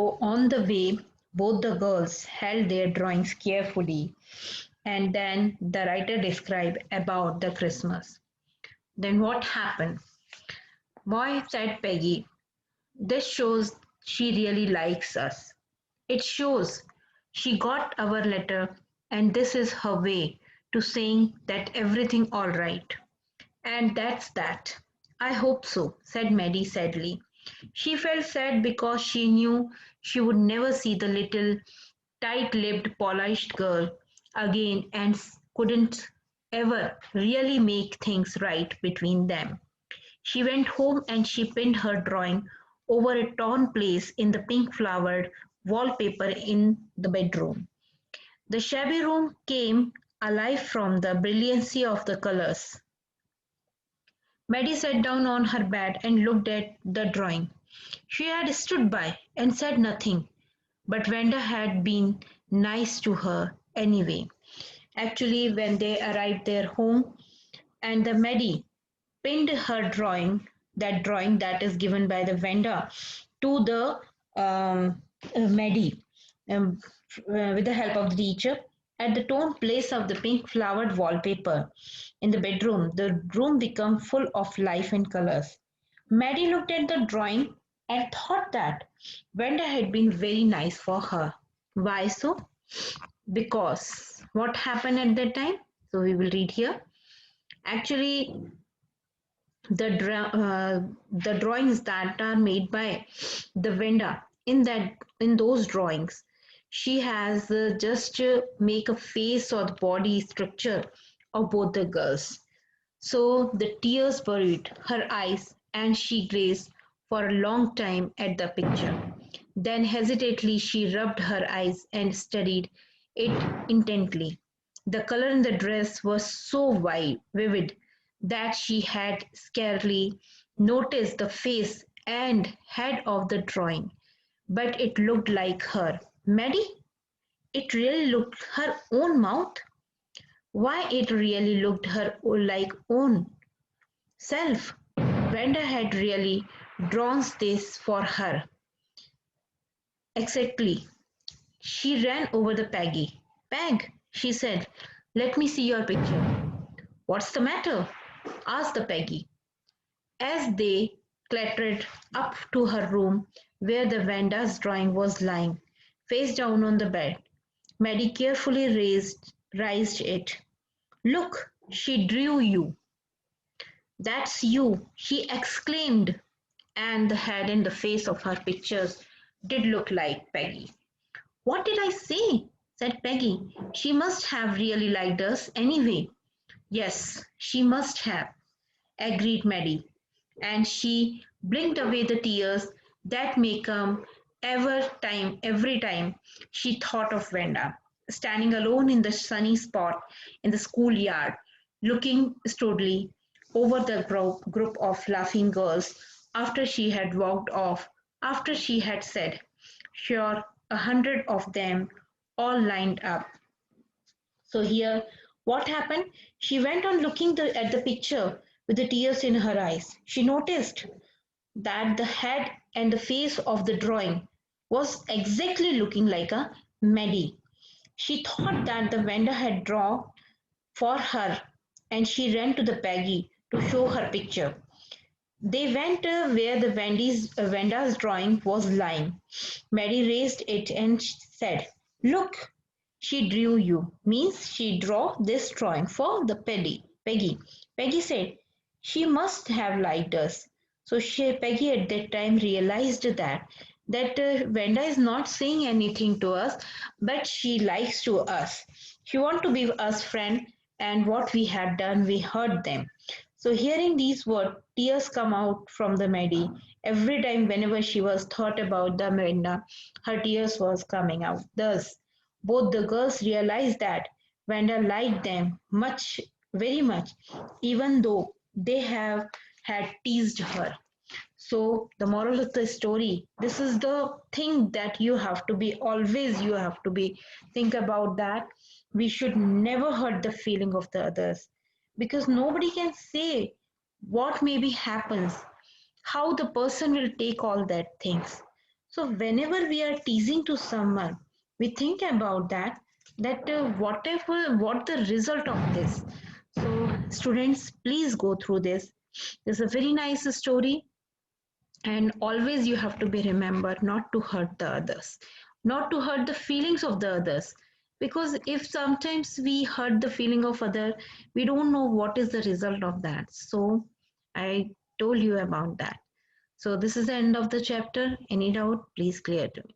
So on the way, both the girls held their drawings carefully, and then the writer described about the Christmas. Then what happened? Boy, said Peggy, this shows she really likes us. It shows she got our letter, and this is her way to saying that everything all right. And that's that. I hope so, said Maddie sadly. She felt sad because she knew she would never see the little tight-lipped, polished girl again and couldn't ever really make things right between them. She went home and she pinned her drawing over a torn place in the pink-flowered wallpaper in the bedroom. The shabby room came alive from the brilliancy of the colors. Maddie sat down on her bed and looked at the drawing. She had stood by and said nothing, but Vanda had been nice to her anyway. Actually, when they arrived their home and the Maddie pinned her drawing, that drawing that is given by the Vanda, to the Maddie um, with the help of the teacher at the torn place of the pink flowered wallpaper in the bedroom. The room became full of life and colors. Maddie looked at the drawing and thought that Vanda had been very nice for her. Why so? Because what happened at that time? So we will read here. Actually, the drawings that are made by the vendor in those drawings, she has just make a face or the body structure of both the girls. So the tears buried her eyes and she gazed for a long time at the picture. Then hesitantly she rubbed her eyes and studied it intently. The color in the dress was so vivid that she had scarcely noticed the face and head of the drawing, but it looked like her. Maddie? It really looked her own mouth? Why, it really looked her like own self. Brenda had really drawn this for her. Exactly. She ran over to Peggy. Peg, she said, let me see your picture. What's the matter? Asked the Peggy. As they clattered up to her room where the Vanda's drawing was lying, face down on the bed, Maddie carefully raised it. Look, she drew you. That's you, she exclaimed, and the head and the face of her pictures did look like Peggy. What did I say? Said Peggy. She must have really liked us anyway. Yes, she must have, agreed Maddie, and she blinked away the tears that may come every time she thought of Vanda, standing alone in the sunny spot in the schoolyard, looking stolidly over the group of laughing girls after she had walked off, after she had said, sure, 100 of them all lined up. So here, what happened? She went on looking at the picture with the tears in her eyes. She noticed that the head and the face of the drawing was exactly looking like a Maddie. She thought that the vendor had drawn for her, and she ran to the Peggy to show her picture. They went where the Venda's drawing was lying. Mary raised it and said, look, she drew you. Means she drew this drawing for the Peggy. Peggy said, she must have liked us. So Peggy at that time realized that Venda is not saying anything to us, but she likes to us. She want to be us friend, and what we had done, we heard them. So hearing these words, tears come out from the Maddie. Every time whenever she was thought about the Venda, her tears was coming out. Thus, both the girls realized that Vanda liked them much, very much, even though they have had teased her. So the moral of the story, this is the thing that you have to be always, you have to be think about that. We should never hurt the feeling of the others, because nobody can say what maybe happens, how the person will take all that things. So whenever we are teasing to someone, we think about what the result of this. So students, please go through this. It's a very nice story, and always you have to be remembered not to hurt the others, not to hurt the feelings of the others. Because if sometimes we hurt the feeling of other, we don't know what is the result of that. So I told you about that. So this is the end of the chapter. Any doubt, please clear to me.